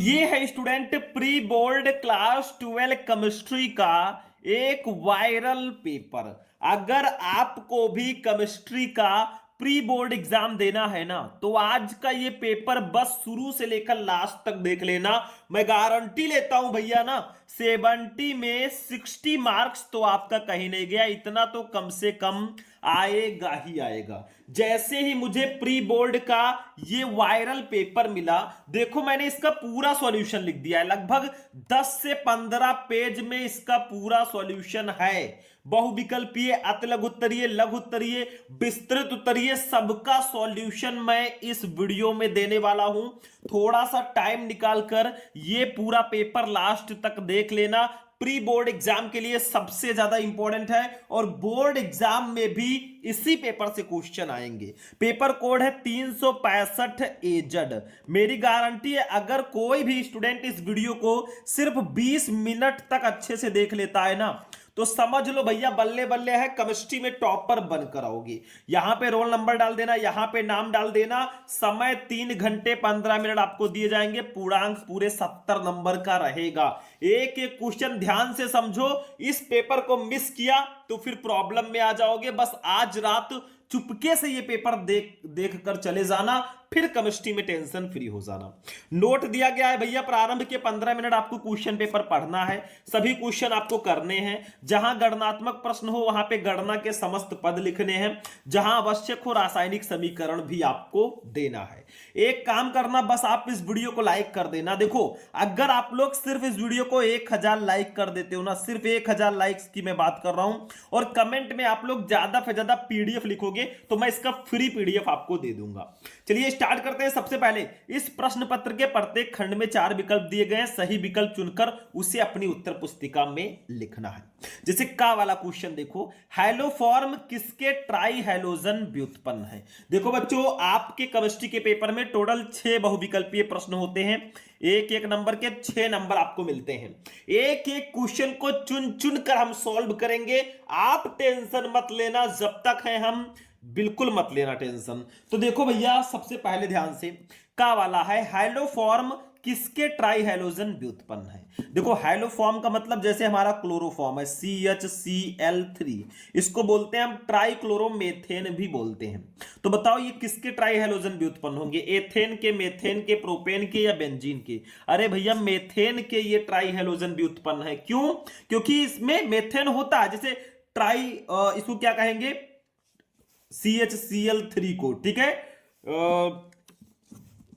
ये है student pre board class 12 chemistry का एक वायरल पेपर। अगर आपको भी केमिस्ट्री का प्री बोर्ड एग्जाम देना है ना, तो आज का ये पेपर बस शुरू से लेकर लास्ट तक देख लेना। मैं गारंटी लेता हूं भैया ना, 70 में 60 मार्क्स तो आपका कहीं नहीं गया, इतना तो कम से कम आएगा ही आएगा। जैसे ही मुझे प्री बोर्ड का ये वायरल पेपर मिला, देखो मैंने इसका पूरा सॉल्यूशन लिख दिया है। लगभग 10 से 15 पेज में इसका पूरा सॉल्यूशन है। बहुविकल्पीय, अतिलघु उत्तरीय, लघु उत्तरीय, विस्तृत उत्तरीय, सबका सॉल्यूशन मैं इस वीडियो में देने वाला हूं। थोड़ा सा टाइम निकालकर ये पूरा पेपर लास्ट तक देख लेना। प्री बोर्ड एग्जाम के लिए सबसे ज्यादा इंपॉर्टेंट है और बोर्ड एग्जाम में भी इसी पेपर से क्वेश्चन आएंगे। पेपर कोड है 365 एजड। मेरी गारंटी है अगर कोई भी स्टूडेंट इस वीडियो को सिर्फ 20 मिनट तक अच्छे से देख लेता है ना, तो समझ लो भैया बल्ले बल्ले है, केमिस्ट्री में टॉपर बनकर आओगे। यहां पे रोल नंबर डाल देना, यहां पे नाम डाल देना। समय 3 घंटे 15 मिनट आपको दिए जाएंगे। पूर्णांक पूरे 70 नंबर का रहेगा। एक एक क्वेश्चन ध्यान से समझो। इस पेपर को मिस किया तो फिर प्रॉब्लम में आ जाओगे। बस आज रात चुपके से ये पेपर देख कर चले जाना, फिर केमिस्ट्री में टेंशन फ्री हो जाना। नोट दिया गया है भैया, प्रारंभ के 15 मिनट आपको क्वेश्चन पेपर पढ़ना है। सभी क्वेश्चन आपको करने हैं। जहां गणनात्मक प्रश्न हो वहां पे गणना के समस्त पद लिखने हैं। जहां आवश्यक हो रासायनिक समीकरण भी आपको देना है। एक काम करना, बस आप इस वीडियो को लाइक कर देना। देखो अगर आप लोग सिर्फ इस वीडियो को 1000 लाइक कर देते हो ना, सिर्फ 1000 लाइक्स की मैं बात कर रहा हूं, और कमेंट में आप लोग ज्यादा से ज्यादा पीडीएफ लिखोगे तो मैं इसका फ्री पीडीएफ आपको दे दूंगा। चलिए स्टार्ट करते हैं। सबसे पहले इस प्रश्न पत्र के प्रत्येक खंड में 4 विकल्प दिए गए हैं। सही विकल्प चुनकर उसे अपनी उत्तर पुस्तिका में लिखना है। जैसे का वाला क्वेश्चन देखो, हैलोफॉर्म किसके ट्राई हैलोजन व्युत्पन्न है। देखो बच्चों, आपके केमिस्ट्री के पेपर में टोटल 6 बहुविकल्पीय प्रश्न होते हैं। एक एक नंबर के 6 नंबर आपको मिलते हैं। एक एक क्वेश्चन को चुन चुन कर हम सॉल्व करेंगे। आप टेंशन मत लेना, जब तक है हम बिल्कुल मत लेना टेंशन। तो देखो भैया, सबसे पहले ध्यान से का वाला है, हैलोफॉर्म किसके ट्राई हैलोजन व्युत्पन्न है। देखो हैलोफॉर्म का मतलब जैसे हमारा क्लोरोफॉर्म है CHCl3, इसको बोलते हैं हम ट्राइक्लोरोमेथेन भी बोलते हैं। तो बताओ ये किसके ट्राई हैलोजन व्युत्पन्न होंगे, एथेन के, मेथेन के, प्रोपेन के या बेंजीन के। अरे भैया मेथेन के ये ट्राई हैलोजन व्युत्पन्न है। क्यों? क्योंकि इसमें मेथेन होता है। जैसे ट्राई, इसको क्या कहेंगे, CHCl3 को, ठीक है,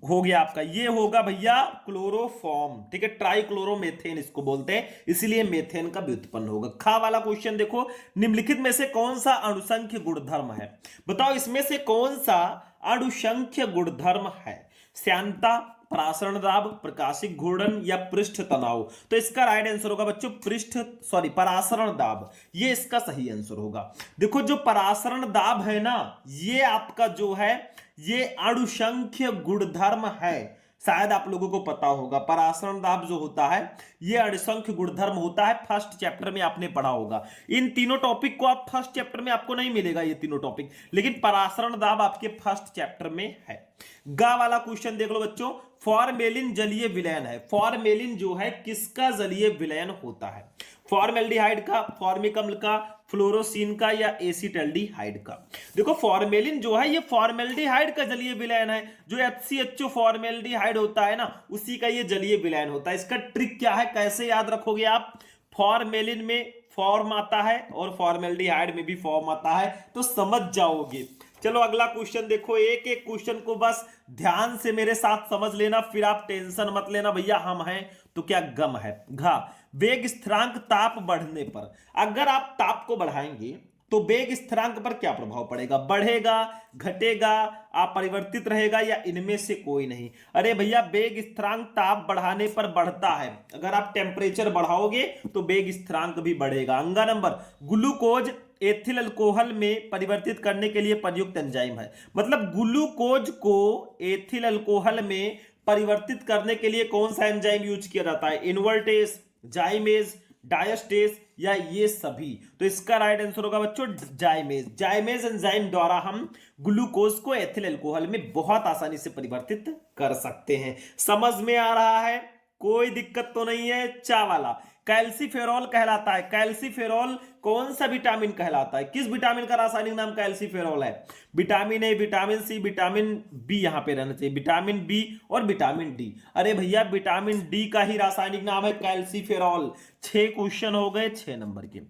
हो गया आपका, ये होगा भैया क्लोरोफॉर्म, ठीक है, ट्राइक्लोरोमेथेन इसको बोलते हैं, इसीलिए मेथेन का व्युत्पन्न होगा। खा वाला क्वेश्चन देखो, निम्नलिखित में से कौन सा अणुसंख्य गुणधर्म है। बताओ इसमें से कौन सा अणुसंख्य गुणधर्म है। श्यानता, परासरण दाब, प्रकाशिक घूर्णन या पृष्ठ तनाव। तो इसका राइट आंसर होगा बच्चों परासरण दाब, ये इसका सही आंसर होगा। देखो जो परासरण दाब है ना, ये आपका जो है ये अणुसंख्य गुणधर्म है। शायद आप लोगों को पता होगा, परासरण दाब जो होता है ये अणुसंख्य गुणधर्म होता है। फर्स्ट चैप्टर में आपने पढ़ा होगा। इन तीनों टॉपिक को आप फर्स्ट चैप्टर में आपको नहीं मिलेगा ये तीनों टॉपिक, लेकिन परासरण दाब आपके फर्स्ट चैप्टर में है। गा वाला क्वेश्चन देख लो बच्चों, फॉर्मेलिन जलीय विलयन है। फॉर्मेलिन जो है किसका जलीय विलयन होता है। फॉर्मेल्डिहाइड का, फॉर्मिक अम्ल का, फ्लोरोसिन का या एसिटल्डिहाइड का। देखो फॉर्मेलिन जो है ये फॉर्मेल्डिहाइड का जलीय विलयन है। जो HCHO फॉर्मेल्डिहाइड होता है ना, उसी का ये जलीय विलयन होता है। इसका ट्रिक क्या है, कैसे याद रखोगे आप, फॉर्मेलिन में फॉर्म आता है और फॉर्मेल्डिहाइड में भी फॉर्म आता है, तो समझ जाओगे। चलो अगला क्वेश्चन देखो, एक एक क्वेश्चन को बस ध्यान से मेरे साथ समझ लेना, फिर आप टेंशन मत लेना भैया हम हैं तो क्या गम है। घा, वेग स्थिरांक ताप बढ़ने पर, अगर आप ताप को बढ़ाएंगे तो वेग स्थिरांक पर क्या प्रभाव पड़ेगा, बढ़ेगा, घटेगा, अपरिवर्तित रहेगा या इनमें से कोई नहीं। अरे भैया वेग स्थिरांक ताप बढ़ाने पर बढ़ता है। अगर आप टेम्परेचर बढ़ाओगे तो वेग स्थिरांक भी बढ़ेगा। अंगा नंबर, ग्लूकोज एथिल अल्कोहल में परिवर्तित करने के लिए प्रयुक्त एंजाइम है। मतलब ग्लूकोज को एथिल अल्कोहल में परिवर्तित करने के लिए कौन सा एंजाइम यूज किया जाता है, इन्वर्टेस, जाइमेज, डायस्टेस या ये सभी? तो इसका राइट आंसर होगा बच्चों जाइमेज। जाइमेज एंजाइम द्वारा हम ग्लूकोज को एथिल अल्कोहल में बहुत आसानी से परिवर्तित कर सकते हैं। समझ में आ रहा है? कोई दिक्कत तो नहीं है? चावला कैल्सीफेरॉल कहलाता है। कैल्सीफेरॉल कौन सा विटामिन कहलाता है? किस विटामिन का रासायनिक नाम कैल्सीफेरॉल है? Vitamin A, vitamin C, vitamin B, यहां पे रहना चाहिए विटामिन बी और विटामिन डी। अरे भैया विटामिन डी का ही रासायनिक नाम है कैल्सीफेरॉल। 6 क्वेश्चन हो गए 6 नंबर के।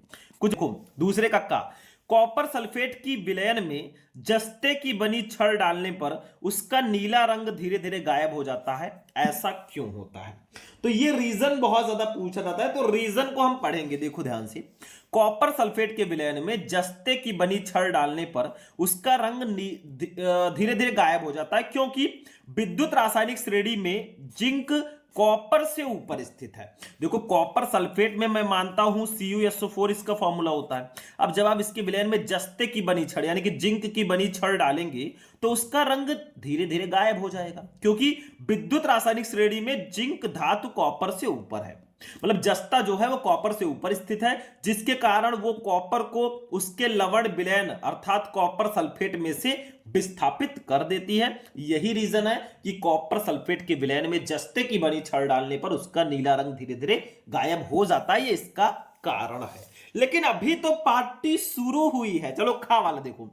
कुछ दूसरे कक्का, कॉपर सल्फेट की विलयन में जस्ते की बनी छड़ डालने पर उसका नीला रंग धीरे धीरे गायब हो जाता है, ऐसा क्यों होता है? तो ये रीजन बहुत ज्यादा पूछा जाता है, तो रीजन को हम पढ़ेंगे। देखो ध्यान से, कॉपर सल्फेट के विलयन में जस्ते की बनी छड़ डालने पर उसका रंग धीरे धीरे गायब हो जाता है, क्योंकि विद्युत रासायनिक श्रेणी में जिंक कॉपर से ऊपर स्थित है। देखो कॉपर सल्फेट में मैं मानता हूं CuSO4 इसका फॉर्मूला होता है। अब जब आप इसके विलयन में जस्ते की बनी छड़ यानी कि जिंक की बनी छड़ डालेंगे तो उसका रंग धीरे धीरे गायब हो जाएगा, क्योंकि विद्युत रासायनिक श्रेणी में जिंक धातु कॉपर से ऊपर है। मतलब जस्ता जो है वो कॉपर से ऊपर स्थित है, जिसके कारण वो कॉपर को उसके लवण विलयन अर्थात कॉपर सल्फेट में से विस्थापित कर देती है। यही रीजन है कि कॉपर सल्फेट के विलयन में जस्ते की बनी छड़ डालने पर उसका नीला रंग धीरे धीरे गायब हो जाता है। ये इसका कारण है। लेकिन अभी तो पार्टी शुरू हुई है। चलो खा वाला देखो,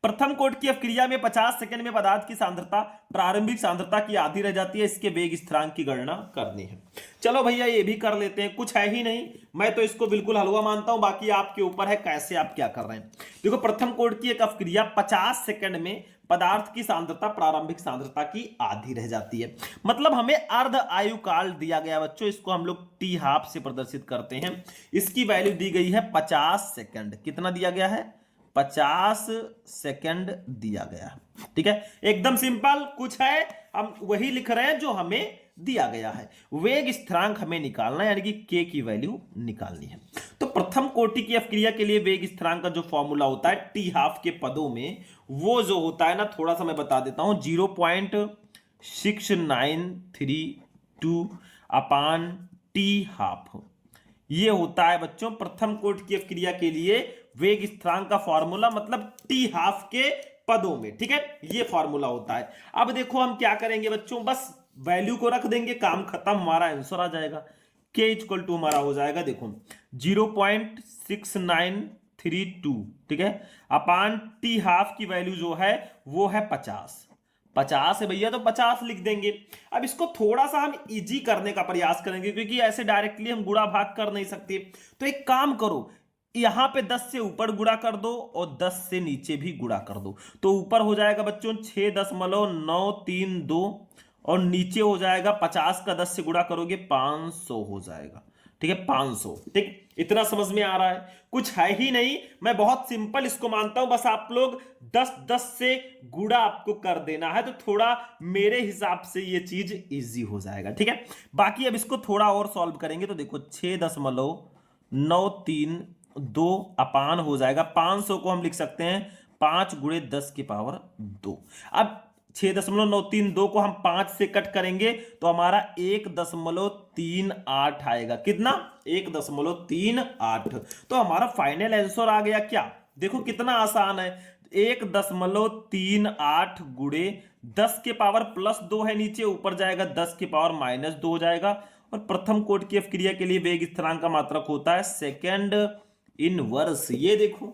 प्रथम कोट की अवक्रिया में 50 सेकंड में पदार्थ की सांद्रता प्रारंभिक सांद्रता की आधी रह जाती है। इसके वेग स्थिरांक की गणना करनी है। चलो भैया ये भी कर लेते हैं, कुछ है ही नहीं। मैं तो इसको बिल्कुल हलवा मानता हूं, बाकी आपके ऊपर है कैसे आप क्या कर रहे हैं। देखो प्रथम कोट की एक अवक्रिया 50 सेकंड में पदार्थ की सांद्रता प्रारंभिक सांद्रता की आधी रह जाती है। मतलब हमें अर्ध आयु काल दिया गया बच्चों, इसको हम लोग टी हाफ से प्रदर्शित करते हैं। इसकी वैल्यू दी गई है 50 सेकंड। कितना दिया गया है? 50 सेकंड दिया गया। ठीक है, एकदम सिंपल। कुछ है हम वही लिख रहे हैं जो हमें दिया गया है। वेग स्थिरांक हमें निकालना है, यानी कि के की वैल्यू निकालनी है। तो प्रथम कोटि की अपक्रिया के लिए वेग स्थिरांक का जो फॉर्मूला होता है टी हाफ के पदों में, वो जो होता है ना, थोड़ा सा मैं बता देता हूं, 0.6932 अपान टी हाफ। ये होता है बच्चों प्रथम कोटि की अपक्रिया के लिए वेग स्थिरांक का फॉर्मूला, मतलब टी हाफ के पदों में। ठीक है, ये फॉर्मूला होता है। अब देखो हम क्या करेंगे बच्चों, बस वैल्यू को रख देंगे, काम खत्म, हमारा आंसर आ जाएगा। के इक्वल टू हमारा हो जाएगा देखो 0.6932। ठीक है, अपान टी हाफ की वैल्यू जो है वो है 50 है भैया, तो 50 लिख देंगे। अब इसको थोड़ा सा हम इजी करने का प्रयास करेंगे, क्योंकि ऐसे डायरेक्टली हम गुणा भाग कर नहीं सकते। तो एक काम करो, यहां पे 10 से ऊपर गुणा कर दो और 10 से नीचे भी गुणा कर दो। तो ऊपर हो जाएगा बच्चों 6.932 और नीचे हो जाएगा 50 का 10 से गुणा करोगे 500 हो जाएगा। ठीक है, 500। ठीक, इतना समझ में आ रहा है? कुछ है ही नहीं, मैं बहुत सिंपल इसको मानता हूं। बस आप लोग 10 से गुणा आपको कर देना है, तो थोड़ा मेरे हिसाब से ये चीज इजी हो जाएगा। ठीक है, बाकी अब इसको थोड़ा और सॉल्व करेंगे। तो देखो 6.932 अपान हो जाएगा 500 को हम लिख सकते हैं 5 गुणे 10 की पावर 2। अब 6.932 को हम 5 से कट करेंगे तो हमारा 1.38 आएगा। कितना? 1.38। तो हमारा फाइनल आंसर आ गया क्या? देखो कितना आसान है। 1.38 गुणे 10 के पावर प्लस 2 है नीचे, ऊपर जाएगा 10 के पावर माइनस 2 हो जाएगा। और प्रथम कोटि की अपक्रिया के लिए वेग स्थिरांक का मात्रक होता है सेकेंड इनवर्स। ये देखो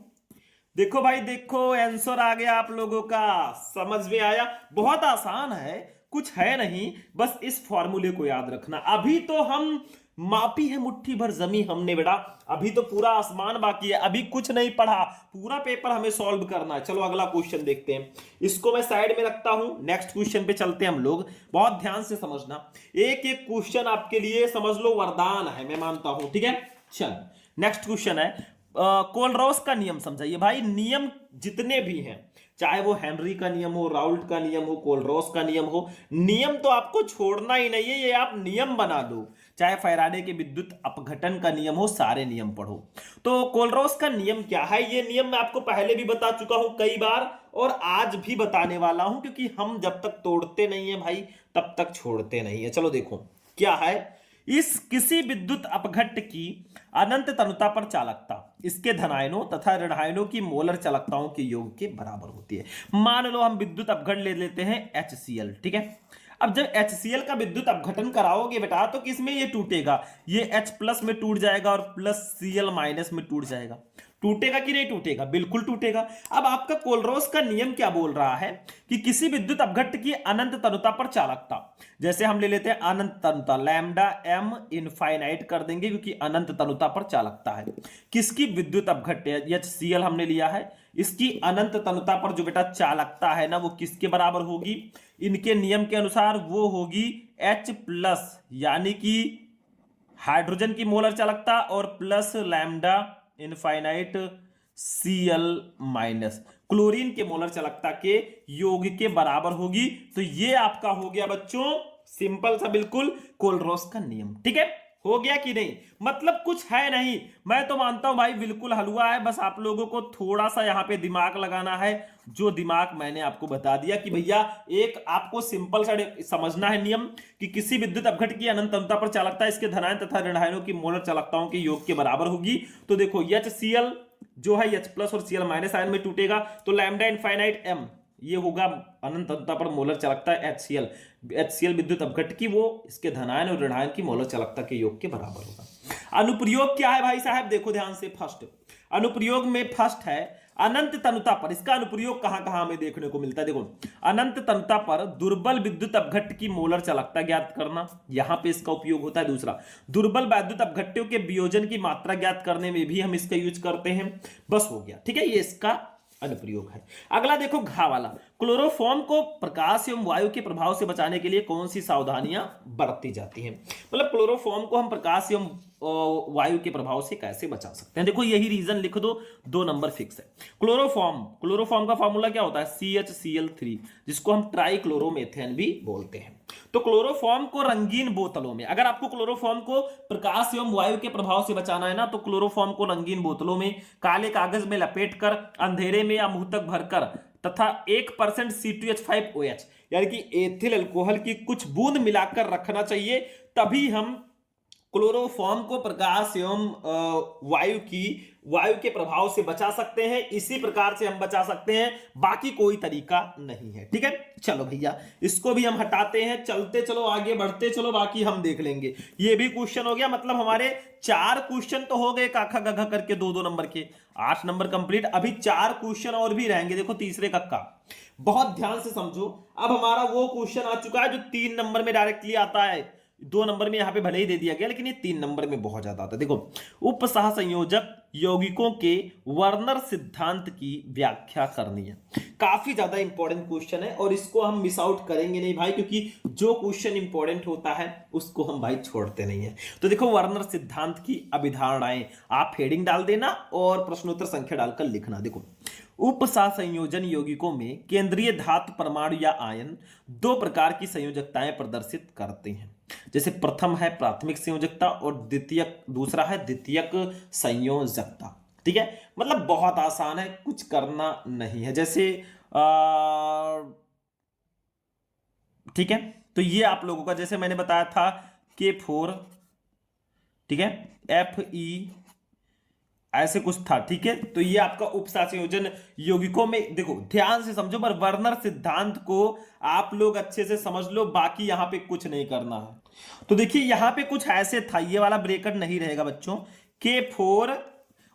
देखो भाई, देखो आंसर आ गया आप लोगों का। समझ में आया? बहुत आसान है, कुछ है नहीं, बस इस फॉर्मूले को याद रखना। अभी तो हम मापी है मुट्ठी भर जमी हमने बेटा, अभी तो पूरा आसमान बाकी है। अभी कुछ नहीं पढ़ा, पूरा पेपर हमें सॉल्व करना है। चलो अगला क्वेश्चन देखते हैं, इसको मैं साइड में रखता हूं, नेक्स्ट क्वेश्चन पे चलते हैं हम लोग। बहुत ध्यान से समझना, एक एक क्वेश्चन आपके लिए समझ लो वरदान है, मैं मानता हूं। ठीक है, चल नेक्स्ट क्वेश्चन है कोलरॉस का नियम समझाइए भाई। नियम जितने भी हैं, चाहे वो हेनरी का नियम हो, राउल्ट का नियम हो, कोलरॉस का नियम हो, नियम तो आपको छोड़ना ही नहीं है, ये आप नियम बना लो। चाहे फैराडे के विद्युत अपघटन का नियम हो, सारे नियम पढ़ो। तो कोलरॉस का नियम क्या है? ये नियम मैं आपको पहले भी बता चुका हूं कई बार, और आज भी बताने वाला हूं, क्योंकि हम जब तक तोड़ते नहीं है भाई तब तक छोड़ते नहीं है। चलो देखो क्या है इस किसी विद्युत अपघट्ट की अनंत तनुता पर चालकता इसके धनायनों तथा ऋणायनों की मोलर चालकताओं के योग के बराबर होती है। मान लो हम विद्युत अपघट्ट ले लेते हैं HCl, ठीक है। अब जब HCl का विद्युत अपघटन कराओगे बेटा तो किसमें ये टूटेगा, ये H प्लस में टूट जाएगा और प्लस Cl माइनस में टूट जाएगा। टूटेगा कि नहीं टूटेगा, बिल्कुल टूटेगा। अब आपका कोलरोस का नियम क्या बोल रहा है कि किसी विद्युत अपघट्ट की अनंत तनुता पर चालकता, जैसे हम ले लेते हैं अनंत तनुता, लैम्डा m इनफाइनाइट कर देंगे क्योंकि अनंत तनुता पर चालकता है। किसकी विद्युत अपघट्ट है, HCl हमने लिया है, इसकी अनंत तनुता पर जो बेटा चालकता है ना वो किसके बराबर होगी, इनके नियम के अनुसार वो होगी H प्लस यानी कि हाइड्रोजन की मोलर चालकता और plus lambda infinite Cl minus chlorine के मोलर चालकता के योग के बराबर होगी। तो ये आपका हो गया बच्चों सिंपल सा बिल्कुल कोलरोस का नियम, ठीक है। हो गया कि नहीं, मतलब कुछ है नहीं, मैं तो मानता हूं भाई बिल्कुल हलवा है, बस आप लोगों को थोड़ा सा यहां पे दिमाग लगाना है। जो दिमाग मैंने आपको बता दिया कि भैया एक आपको सिंपल सा समझना है नियम कि किसी विद्युत अपघट्ट की अनंत तनुता पर चालकता इसके धनायन तथा ऋणायनों की मोलर चालकताओं के योग के बराबर होगी। तो देखो HCl जो है H प्लस और Cl माइनस आयन में टूटेगा तो लैम्डा इनफाइनाइट m ये होगा अनंत तनुता पर मोलर चालकता है HCl विद्युत अपघट्ट की, वो इसके धनायन और ऋणायन की मोलर चालकता के योग के बराबर होगा। अनुप्रयोग क्या है भाई साहब, देखो ध्यान से। फर्स्ट अनुप्रयोग में फर्स्ट है अनंत तनुता पर, इसका अनुप्रयोग कहां कहां हमें देखने को मिलता है, देखो अनंत तनुता पर दुर्बल विद्युत अपघट्ट की मोलर चालकता ज्ञात करना, यहां पे इसका उपयोग होता है। दूसरा दुर्बल विद्युत अपघट्टों के वियोजन की मात्रा ज्ञात करने में भी हम इसका यूज करते हैं। बस हो गया, ठीक है, ये इसका अनुप्रयोग है। अगला देखो घा वाला, क्लोरोफॉर्म को प्रकाश एवं वायु के प्रभाव से बचाने के लिए कौन सी सावधानियां बरती जाती हैं, मतलब क्लोरोफॉर्म को हम प्रकाश एवं वायु के प्रभाव से कैसे बचा सकते हैं। देखो यही रीजन लिख दो, 2 नंबर फिक्स है। क्लोरोफॉर्म का फार्मूला क्या होता है, CHCl3, जिसको हम ट्राइक्लोरोमेथेन भी बोलते हैं। तो क्लोरोफॉर्म को रंगीन बोतलों में, अगर आपको क्लोरोफॉर्म को प्रकाश एवं वायु के प्रभाव से बचाना है ना तो क्लोरोफॉर्म को रंगीन बोतलों में काले कागज में लपेटकर अंधेरे में या मुंह तक भरकर तथा 1% C2H5OH यानी कि एथिल अल्कोहल की कुछ बूंद मिलाकर रखना चाहिए, तभी हम क्लोरोफॉर्म को प्रकाश एवं वायु के प्रभाव से बचा सकते हैं। इसी प्रकार से हम बचा सकते हैं, बाकी कोई तरीका नहीं है, ठीक है। चलो भैया इसको भी हम हटाते हैं, चलते चलो आगे बढ़ते चलो, बाकी हम देख लेंगे। ये भी क्वेश्चन हो गया, मतलब हमारे 4 क्वेश्चन तो हो गए काखा गघा करके 2-2 नंबर के, 8 नंबर कंप्लीट। अभी 4 क्वेश्चन और भी रहेंगे। देखो तीसरे कक्का, बहुत ध्यान से समझो। अब हमारा वो क्वेश्चन आ चुका है जो 3 नंबर में डायरेक्टली आता है, 2 नंबर में यहां पे भले ही दे दिया गया लेकिन ये 3 नंबर में बहुत ज्यादा आता है। देखो उप सहसंयोजक यौगिकों के वर्नर सिद्धांत की व्याख्या करनी है। काफी ज्यादा इंपॉर्टेंट क्वेश्चन है और इसको हम मिस आउट करेंगे नहीं भाई, क्योंकि जो क्वेश्चन इंपॉर्टेंट होता है उसको हम भाई छोड़ते नहीं है। तो देखो वर्नर सिद्धांत की अभिधारणाएं, आप हेडिंग डाल देना और प्रश्नोत्तर संख्या डालकर लिखना। देखो उप सहसंयोजन यौगिकों में केंद्रीय धातु परमाणु या आयन 2 प्रकार की संयोजकताएं प्रदर्शित करते हैं। जैसे प्रथम है प्राथमिक संयोजकता और दूसरा है द्वितीयक संयोजकता, ठीक है। मतलब बहुत आसान है, कुछ करना नहीं है। जैसे ठीक है, तो ये आप लोगों का जैसे मैंने बताया था K4, ठीक है, Fe ऐसे कुछ था, ठीक है। तो ये आपका उपसंयोजन यौगिकों में, देखो ध्यान से समझो, पर वर्नर सिद्धांत को आप लोग अच्छे से समझ लो, बाकी यहां पे कुछ नहीं करना है। तो देखिए यहां पे कुछ ऐसे था, ये वाला ब्रेकेट नहीं रहेगा बच्चों, K4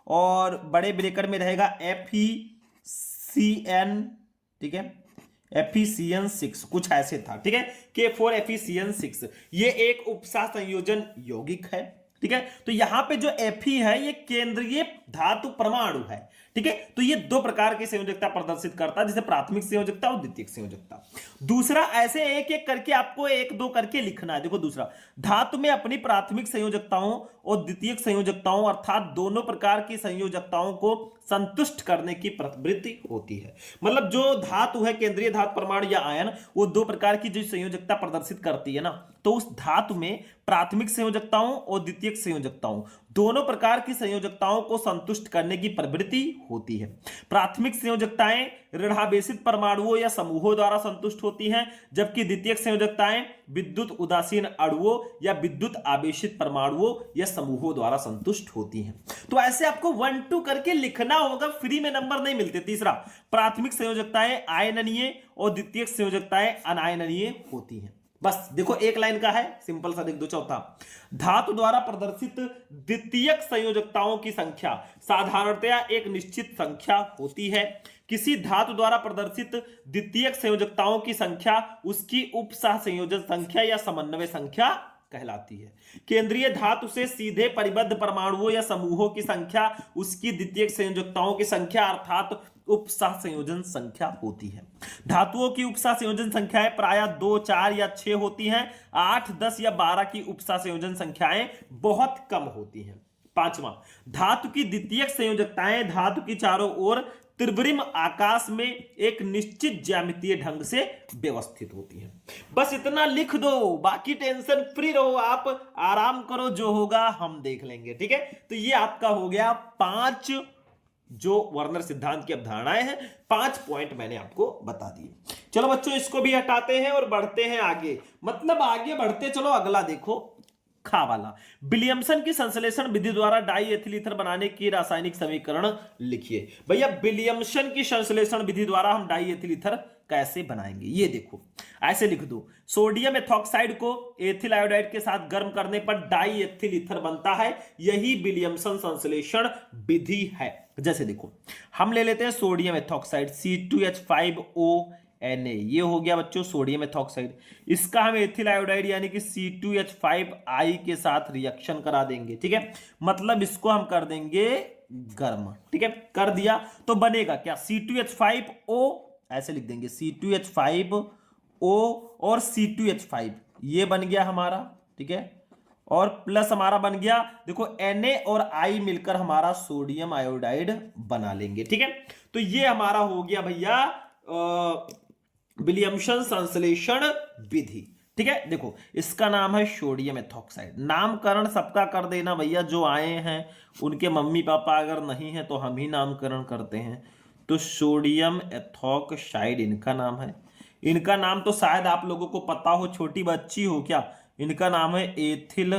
और बड़े ब्रेकेट में रहेगा FeCN, ठीक है, FeCN6 कुछ ऐसे था, ठीक है, K4 FeCN6 ये एक उपसंयोजन यौगिक है, ठीक है। तो यहां पे जो Fe है ये केंद्रीय धातु परमाणु है, ठीक है। तो ये 2 प्रकार की संयोजकता प्रदर्शित करता है, जैसे प्राथमिक संयोजकता और द्वितीयक संयोजकता। दूसरा ऐसे एक एक करके आपको 1-2 करके लिखना है। देखो दूसरा, धातु में अपनी प्राथमिक संयोजकताओं और द्वितीयक संयोजकताओं अर्थात दोनों प्रकार की संयोजकताओं को संतुष्ट करने की प्रवृत्ति होती है। मतलब जो धातु है केंद्रीय धातु परमाणु या आयन, वो 2 प्रकार की जो संयोजकता प्रदर्शित करती है ना, तो उस धातु में प्राथमिक संयोजकताओं और द्वितीयक संयोजकताओं दोनों प्रकार की संयोजकताओं को संतुष्ट करने की प्रवृत्ति होती है। प्राथमिक संयोजकताएं ऋणावेशित परमाणुओं या समूहों द्वारा संतुष्ट होती हैं, जबकि द्वितीयक संयोजकताएं विद्युत उदासीन अणुओं या विद्युत आवेशित परमाणुओं या समूहों द्वारा संतुष्ट होती हैं। तो ऐसे आपको 1 2 करके लिखना होगा, फ्री में नंबर नहीं मिलते। तीसरा, प्राथमिक संयोजकताएं आयननीय और द्वितीयक संयोजकताएं अनायनीय होती हैं। बस देखो एक लाइन का है, सिंपल सा लिख दो। चौथा, धातु द्वारा प्रदर्शित द्वितीयक संयोजकताओं की संख्या साधारणतया एक निश्चित संख्या होती है। किसी धातु द्वारा प्रदर्शित द्वितीयक संयोजकताओं की संख्या उसकी उपसह संयोजन संख्या या समन्वय संख्या कहलाती है। केंद्रीय धातु से सीधे परिबद्ध परमाणुओं या समूहों की संख्या उसकी द्वितीयक संयोजकताओं की संख्या अर्थात उपसह संयोजन संख्या होती है। धातुओं की उपसह संयोजन संख्याएं प्रायः 2, 4 या 6 होती हैं। 8, 10 या 12 की उपसह संयोजन संख्याएं बहुत कम होती हैं। पांचवा, धातु की द्वितीयक संयोजकताएं धातु की चारों ओर त्रिविम आकाश में एक निश्चित ज्यामितीय ढंग से व्यवस्थित होती है। बस इतना लिख दो, बाकी टेंशन फ्री रहो, आप आराम करो, जो होगा हम देख लेंगे। ठीक है, तो ये आपका हो गया 5 जो वर्नर सिद्धांत की अवधारणाएं हैं, 5 पॉइंट मैंने आपको बता दिए। चलो बच्चों, इसको भी हटाते हैं और बढ़ते हैं आगे, मतलब आगे बढ़ते चलो। अगला देखो, खा वाला, विलियमसन की संश्लेषण विधि द्वारा डाई एथिल ईथर बनाने की रासायनिक समीकरण लिखिए। भैया विलियमसन की संश्लेषण विधि द्वारा हम डाई एथिल ईथर कैसे बनाएंगे, ये देखो ऐसे लिख दो। सोडियम एथॉक्साइड को एथिल आयोडाइड के साथ गर्म करने पर डाई एथिल ईथर बनता है, यही विलियमसन संश्लेषण विधि है। जैसे देखो, हम ले लेते हैं सोडियम एथॉक्साइड C2H5ONa, ये हो गया बच्चों सोडियम एथॉक्साइड। इसका हम एथिल आयोडाइड यानी कि C2H5I के साथ रिएक्शन करा देंगे। ठीक है, मतलब इसको हम कर देंगे गर्म। ठीक है, कर दिया तो बनेगा क्या, C2H5O, ऐसे लिख देंगे C2H5O और C2H5, ये बन गया हमारा। ठीक है, और प्लस हमारा बन गया, देखो Na और I मिलकर हमारा सोडियम आयोडाइड बना लेंगे। ठीक है, तो ये हमारा हो गया भैया विलियमसन संश्लेषण विधि। ठीक है, देखो इसका नाम है सोडियम एथॉक्साइड। नामकरण सबका कर देना भैया, जो आए हैं उनके मम्मी पापा अगर नहीं है तो हम ही नामकरण करते हैं। तो सोडियम एथॉक्साइड इनका नाम है। इनका नाम तो शायद आप लोगों को पता हो, छोटी बच्ची हो क्या, इनका नाम है एथिल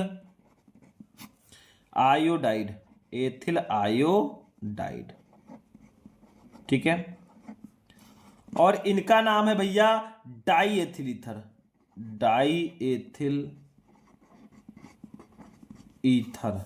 आयोडाइड, एथिल आयोडाइड। ठीक है, और इनका नाम है भैया die ethyl ether, die ethyl ether.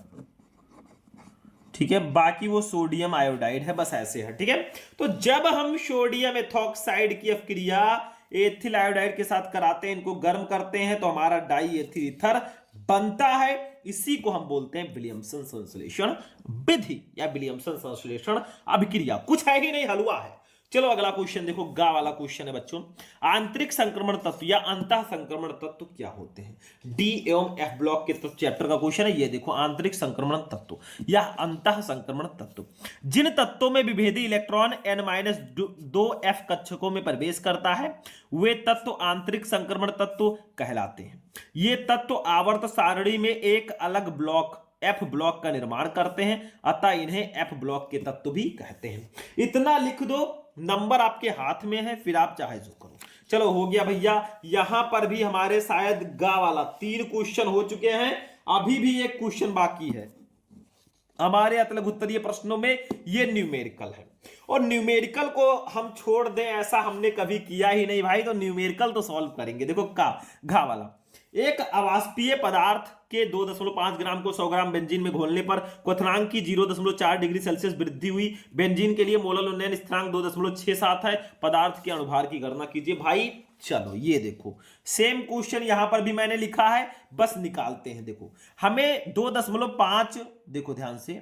ठीक है, बाकी वो सोडियम आयोडाइड है, बस ऐसे है। ठीक है, तो जब हम सोडियम एथॉक्साइड की अपक्रिया एथिल आयोडाइड के साथ कराते हैं, इनको गर्म करते हैं, तो हमारा डाई एथिल ईथर बनता है। इसी को हम बोलते हैं विलियमसन संश्लेषण विधि या विलियमसन संश्लेषण अभिक्रिया। कुछ है ही नहीं, हलवा है। चलो अगला क्वेश्चन देखो, गा वाला क्वेश्चन है बच्चों। आंतरिक संक्रमण तत्व या अंतः संक्रमण तत्व क्या होते हैं? डी एवं एफ ब्लॉक के चैप्टर का क्वेश्चन है। ये देखो, आंतरिक संक्रमण तत्व या अंतः संक्रमण तत्व, जिन तत्वों में विभेदी इलेक्ट्रॉन N-2F कक्षकों में प्रवेश करता है, वे तत्व आंतरिक संक्रमण तत्व कहलाते हैं। ये तत्व आवर्त सारणी में एक अलग ब्लॉक F ब्लॉक का निर्माण करते हैं, अतः इन्हें F ब्लॉक के तत्व भी कहते हैं। इतना लिख दो, नंबर आपके हाथ में है, फिर आप चाहे जो करो। चलो हो गया भैया, यहां पर भी हमारे शायद गा वाला 3 क्वेश्चन हो चुके हैं, अभी भी एक क्वेश्चन बाकी है हमारे अतलग उत्तरीय प्रश्नों में। ये न्यूमेरिकल है, और न्यूमेरिकल को हम छोड़ दें ऐसा हमने कभी किया ही नहीं भाई, तो न्यूमेरिकल तो सॉल्व करेंगे। देखो घा वाला, एक अवाष्पीय पदार्थ के 2.5 ग्राम को 100 ग्राम बेंजीन में घोलने पर क्वथनांक की 0.4 डिग्री सेल्सियस वृद्धि हुई। बेंजीन के लिए मोलल उन्नयन स्थिरांक 2.67 है। पदार्थ के अणुभार की गणना कीजिए। भाई चलो ये देखो, सेम क्वेश्चन यहां पर भी मैंने लिखा है, बस निकालते हैं। देखो हमें 2.5, देखो ध्यान से,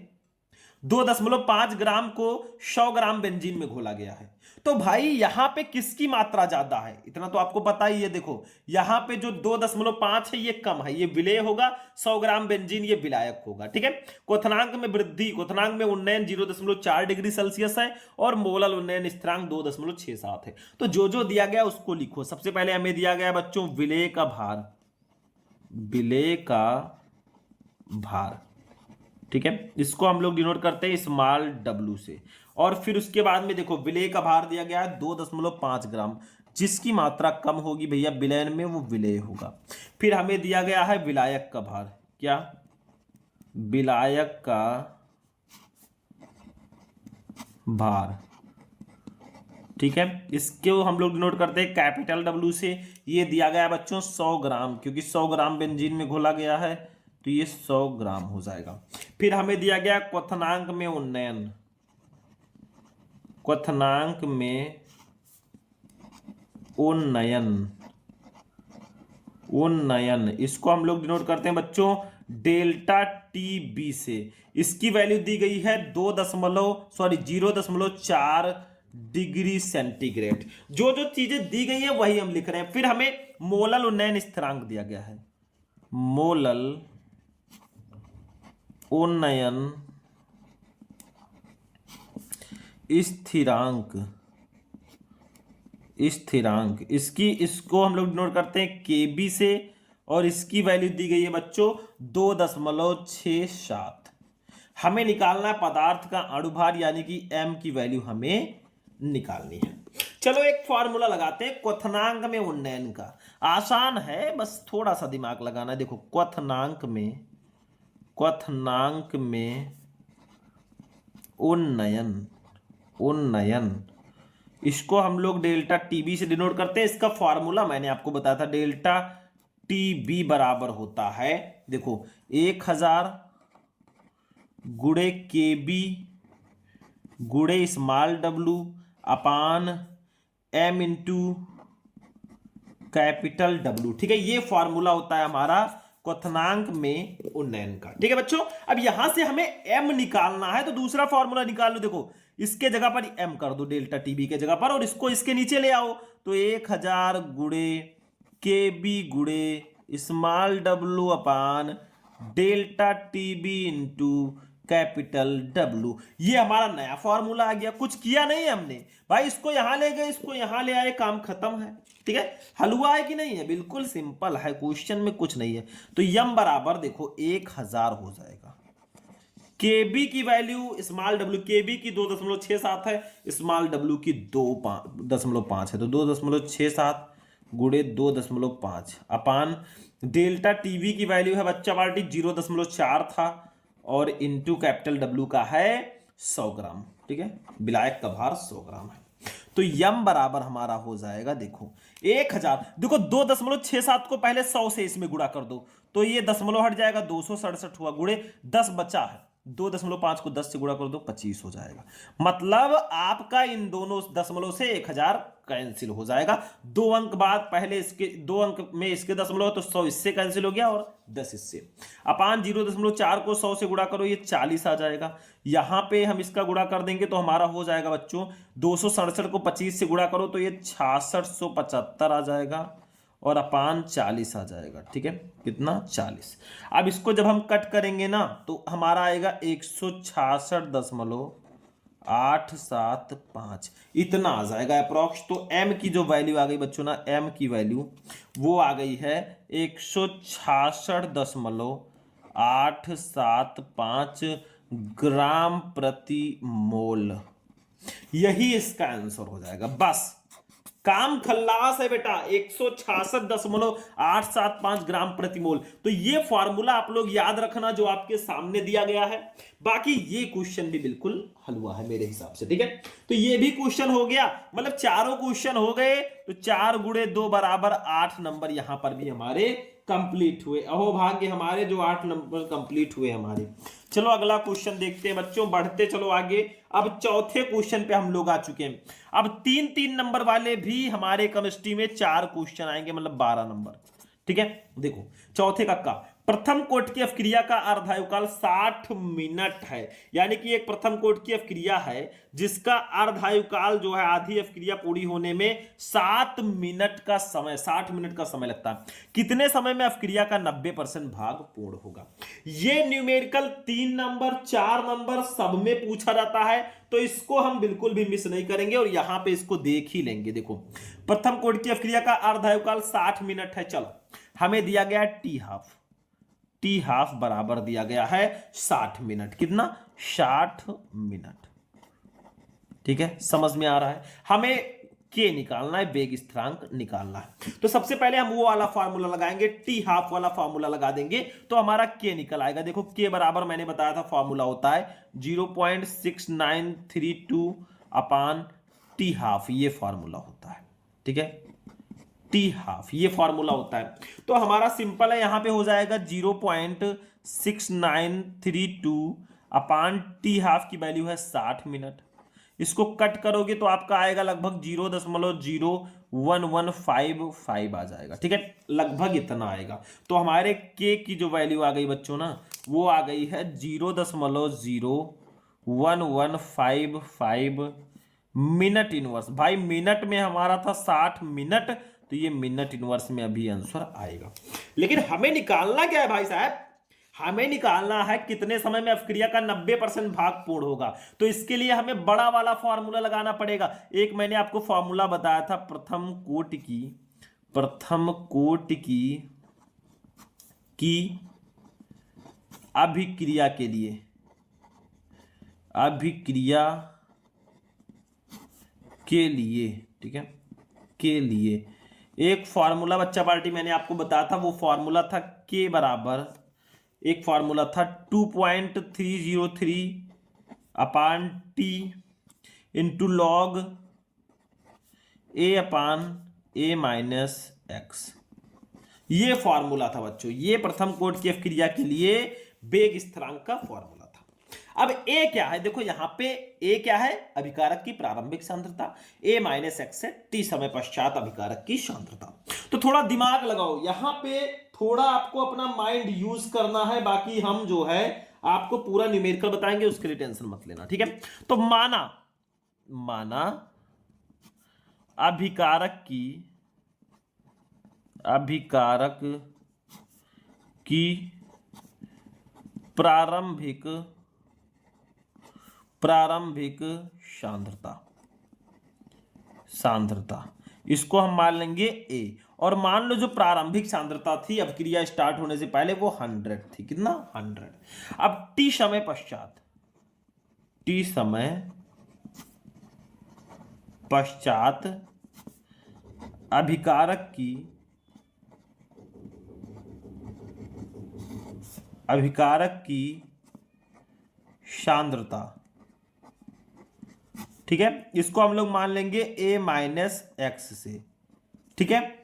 2.5 ग्राम को 100 ग्राम बेंजीन में घोला गया है। तो भाई यहां पे किसकी मात्रा ज्यादा है, इतना तो आपको पता ही है। देखो यहां पे जो 2.5 है ये कम है, ये विलेय होगा। 100 ग्राम बेंजीन ये विलायक होगा। ठीक है, क्वथनांक में वृद्धि, क्वथनांक में उन्नयन 0.4 डिग्री सेल्सियस है, और मोलल उन्नयन स्थिरांक 2.67 है। तो जो जो दिया गया उसको लिखो। सबसे पहले हमें दिया गया बच्चों विलेय का भार, विलेय का भार। ठीक है, इसको हम लोग डिनोट करते हैं स्मॉल w से। और फिर उसके बाद में देखो विलेय का भार दिया गया है 2.5 ग्राम, जिसकी मात्रा कम होगी भैया विलयन में वो विलेय होगा। फिर हमें दिया गया है विलायक का भार, क्या, विलायक का भार, ठीक है, इसको हम लोग डिनोट करते हैं कैपिटल W से। ये दिया गया है बच्चों 100 ग्राम, क्योंकि 100 ग्राम बेंजीन में घोला गया है तो ये 100 ग्राम हो जाएगा। फिर हमें दिया गया क्वथनांक में उन्नयन, क्वथनांक में उन्नयन, उन्नयन, इसको हम लोग डिनोट करते हैं बच्चों डेल्टा TB से। इसकी वैल्यू दी गई है 0.4 डिग्री सेंटीग्रेड। जो जो चीजें दी गई है वही हम लिख रहे हैं। फिर हमें मोलल उन्नयन स्थिरांक दिया गया है, मोलल उन्नयन स्थिरांक, स्थिरांक इसको हम लोग डिनोट करते हैं KB से। और इसकी वैल्यू दी गई है बच्चों 2.67। हमें निकालना है पदार्थ का अणुभार यानी कि m की वैल्यू हमें निकालनी है। चलो एक फॉर्मूला लगाते हैं क्वथनांक में उन्नयन का, आसान है, बस थोड़ा सा दिमाग लगाना है। देखो क्वथनांक में उन्नयन, उन्नयन, इसको हम लोग डेल्टा TB से डिनोट करते हैं। इसका फॉर्मूला मैंने आपको बताया था, डेल्टा TB बराबर होता है, देखो 1000 गुणे KB गुणे स्मॉल w अपान m इंटू कैपिटल W, ठीक है। ये फॉर्मूला होता है हमारा क्वथनांक में उन्नयन का, ठीक है बच्चों। अब यहां से हमें m निकालना है तो दूसरा फॉर्मूला निकाल लो। देखो इसके जगह पर m कर दो डेल्टा TB के जगह पर, और इसको इसके नीचे ले आओ तो 1000 गुणे KB गुणे स्मॉल w अपान delta TB into capital W। ये हमारा नया फॉर्मूला आ गया। कुछ किया नहीं है हमने भाई, इसको यहां ले गए, इसको यहां ले आए, काम खत्म है, ठीक है। हलवा है कि नहीं है, बिल्कुल सिंपल है, क्वेश्चन में कुछ नहीं है। तो यम बराबर देखो 1000 हो जाएगा। KB की वैल्यू स्मॉल w, KB की 2.67 है, स्मॉल w की 2.5 है, तो 2.67 गुणे 2.5 अपान डेल्टा TB की वैल्यू है बच्चा पार्टी 0.4 था, और इंटू कैपिटल W का है 100 ग्राम, ठीक है। विलायक का भार 100 ग्राम है। तो यम बराबर हमारा हो जाएगा देखो 1000, देखो 2.67 को पहले 100 से इसमें गुणा कर दो तो ये दशमलव हट जाएगा, 267 हुआ, गुणे 10 बचा है, 2.5 को 10 से गुणा कर दो 25 हो जाएगा। मतलब आपका इन दोनों दशमलव से 1000 कैंसिल हो जाएगा। 2 अंक बाद पहले इसके 2 अंक में इसके दशमलव, तो 100 इससे कैंसिल हो गया और 10 इससे। अपान 0.4 को 100 से गुणा करो, ये 40 आ जाएगा। यहां पे हम इसका गुणा कर देंगे तो हमारा हो जाएगा बच्चों 267 को 25 से गुणा करो तो ये 6675 आ जाएगा, और अपान 40 आ जाएगा, ठीक है। कितना 40। अब इसको जब हम कट करेंगे ना तो हमारा आएगा 166.875, इतना आ जाएगा अप्रॉक्स। तो m की जो वैल्यू आ गई बच्चों ना, m की वैल्यू वो आ गई है 166.875 ग्राम प्रति मोल। यही इसका आंसर हो जाएगा। बस काम खल्लास है बेटा, 166.875 ग्राम प्रति मोल। तो ये फॉर्मूला आप लोग याद रखना जो आपके सामने दिया गया है। बाकी ये क्वेश्चन भी बिल्कुल हलवा है मेरे हिसाब से, ठीक है। तो ये भी क्वेश्चन हो गया, मतलब चारों क्वेश्चन हो गए। तो 4 गुणे 2 बराबर 8 नंबर यहां पर भी हमारे कंप्लीट हुए। अहो भाग्य हमारे जो 8 नंबर कंप्लीट हुए हमारे। चलो अगला क्वेश्चन देखते हैं बच्चों, बढ़ते चलो आगे। अब चौथे क्वेश्चन पे हम लोग आ चुके हैं। अब 3-3 नंबर वाले भी हमारे केमिस्ट्री में 4 क्वेश्चन आएंगे, मतलब 12 नंबर, ठीक है। देखो चौथे का प्रथम कोट की अवक्रिया का अर्धायुकाल 60 मिनट है, यानी कि एक प्रथम कोट की अवक्रिया है जिसका अर्धायुकाल जो है, आधी अवक्रिया पूरी होने में 60 मिनट का समय लगता है। कितने समय में अवक्रिया का 90% भाग पूर्ण होगा? ये न्यूमेरिकल 3 नंबर 4 नंबर सब में पूछा जाता है, तो इसको हम बिल्कुल भी मिस नहीं करेंगे और यहां पे इसको देख ही लेंगे। देखो प्रथम कोट की अवक्रिया का अर्धायुकाल 60 मिनट है। चलो हमें दिया गया T हाफ, टी हाफ बराबर दिया गया है 60 मिनट। कितना? 60 मिनट। ठीक है, समझ में आ रहा है? हमें के निकालना है, वेग स्थिरांक निकालना है। तो सबसे पहले हम वो वाला फार्मूला लगाएंगे, टी हाफ वाला फार्मूला लगा देंगे तो हमारा के निकल आएगा। देखो के बराबर मैंने बताया था फार्मूला होता है 0.6932 अपान टी हाफ, ये फार्मूला होता है। ठीक है, टी हाफ ये फार्मूला होता है। तो हमारा सिंपल है, यहां पे हो जाएगा 0.6932 अपान टी हाफ की वैल्यू है 60 मिनट। इसको कट करोगे तो आपका आएगा लगभग 0.0115 आ जाएगा। ठीक है, लगभग इतना आएगा। तो हमारे के की जो वैल्यू आ गई बच्चों ना, वो आ गई है 0.0115 मिनट इनवर्स। भाई मिनट में हमारा था 60 मिनट, तो ये मिनट इनवर्स में अभी आंसर आएगा। लेकिन हमें निकालना क्या है भाई साहब? हमें निकालना है कितने समय में अपक्रिया का 90% भाग पूर्ण होगा। तो इसके लिए हमें बड़ा वाला फॉर्मूला लगाना पड़ेगा। एक मैंने आपको फॉर्मूला बताया था प्रथम कोटि की अभिक्रिया के लिए, ठीक है, के लिए एक फॉर्मूला बच्चा पार्टी मैंने आपको बताया था। वो फॉर्मूला था के बराबर, एक फॉर्मूला था 2.303 अपान टी इंटू लॉग ए अपान ए माइनस एक्स। ये फॉर्मूला था बच्चों, ये प्रथम कोटि की अभिक्रिया के लिए वेग स्थिरांक का फॉर्मूला था। अब ए क्या है? देखो यहां पे ए क्या है? अभिकारक की प्रारंभिक सांद्रता, ए माइनस एक्स है टी समय पश्चात अभिकारक की सांद्रता। तो थोड़ा दिमाग लगाओ, यहां पे थोड़ा आपको अपना माइंड यूज करना है। बाकी हम जो है आपको पूरा न्यूमेरिकल बताएंगे, उसके लिए टेंशन मत लेना। ठीक है, तो माना अभिकारक की प्रारंभिक सांद्रता, इसको हम मान लेंगे ए। और मान लो जो प्रारंभिक सांद्रता थी अभिक्रिया स्टार्ट होने से पहले वो 100 थी। कितना? 100। अब टी समय पश्चात अभिकारक की सांद्रता, ठीक है, इसको हम लोग मान लेंगे ए माइनस एक्स से। ठीक है,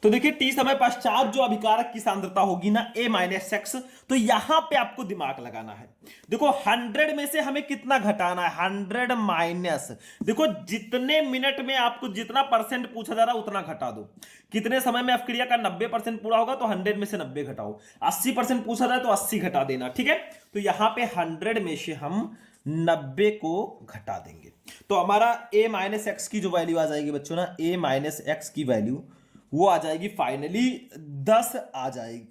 तो देखिए टी समय पश्चात जो अभिकारक की सांद्रता होगी ना ए माइनस एक्स, तो यहां पे आपको दिमाग लगाना है। देखो 100 में से हमें कितना घटाना है? 100 माइनस, देखो जितने मिनट में आपको जितना परसेंट पूछा जा रहा है उतना घटा दो। कितने समय में अभिक्रिया का 90% पूरा होगा, तो 100 में से 90 घटाओ। 80% पूछा जाए तो 80 घटा देना। ठीक है, तो यहां पे 100 में से हम 90 को घटा देंगे, तो हमारा ए माइनस एक्स की जो वैल्यू आ जाएगी बच्चों ना, ए माइनस एक्स की वैल्यू वो आ जाएगी फाइनली 10 आ जाएगी।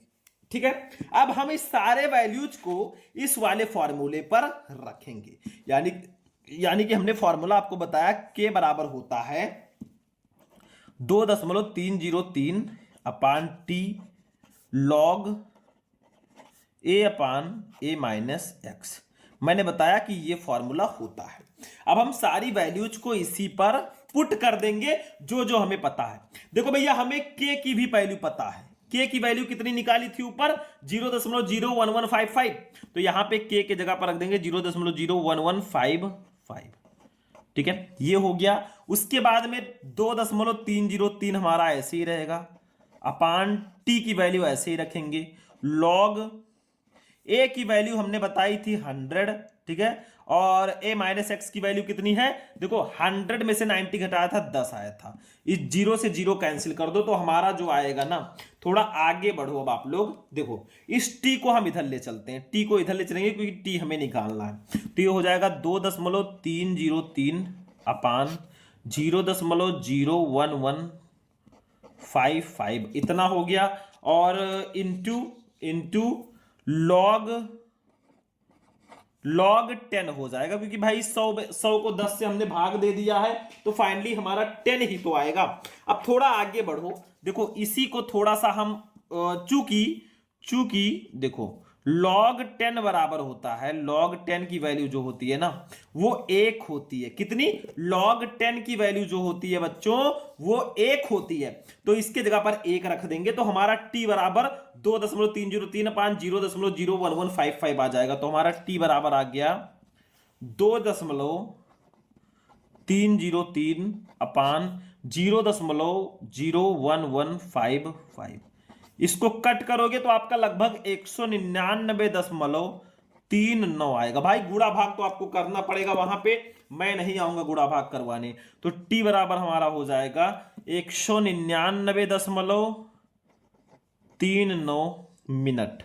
ठीक है, अब हम इस सारे वैल्यूज को इस वाले फॉर्मूले पर रखेंगे। यानी कि हमने फॉर्मूला आपको बताया के बराबर होता है 2.303 अपान टी लॉग ए अपान ए माइनस एक्स। मैंने बताया कि ये फॉर्मूला होता है। अब हम सारी वैल्यूज को इसी पर पुट कर देंगे जो जो हमें पता है। देखो भैया हमें के की भी वैल्यू पता है। के की वैल्यू कितनी निकाली थी ऊपर? 0.01155। तो यहां पे के के जगह पर रख देंगे 0.01155। ठीक है, ये हो गया। उसके बाद में 2.303 हमारा ऐसे ही रहेगा, अपान टी की वैल्यू ऐसे ही रखेंगे, लॉग ए की वैल्यू हमने बताई थी 100। ठीक है, और ए माइनस एक्स की वैल्यू कितनी है? देखो 100 में से 90 घटाया था 10 आया था। इस 0 से 0 कैंसिल कर दो, तो हमारा जो आएगा ना, थोड़ा आगे बढ़ो अब आप लोग। देखो इस टी को हम इधर ले चलते हैं, टी को इधर ले चलेंगे क्योंकि टी हमें निकालना है। तो ये हो जाएगा 2.303 अपान 0.01155, इतना हो गया। और इंटू लॉग 10 हो जाएगा, क्योंकि भाई 100 को 10 से हमने भाग दे दिया है, तो फाइनली हमारा 10 ही तो आएगा। अब थोड़ा आगे बढ़ो, देखो इसी को थोड़ा सा हम चूंकि चूंकि देखो log 10 बराबर होता है, log 10 की वैल्यू जो होती है ना वो 1 होती है। कितनी? log 10 की वैल्यू जो होती है बच्चों वो 1 होती है। तो इसके जगह पर 1 रख देंगे तो हमारा t बराबर 2.3035 0.01155 आ जाएगा। तो हमारा t बराबर आ गया 2.303 अपान 0.01155। इसको कट करोगे तो आपका लगभग 199.39 आएगा। भाई गुणा भाग तो आपको करना पड़ेगा वहां पे, मैं नहीं आऊंगा गुणा भाग करवाने। तो टी बराबर हमारा हो जाएगा 199.39 मिनट।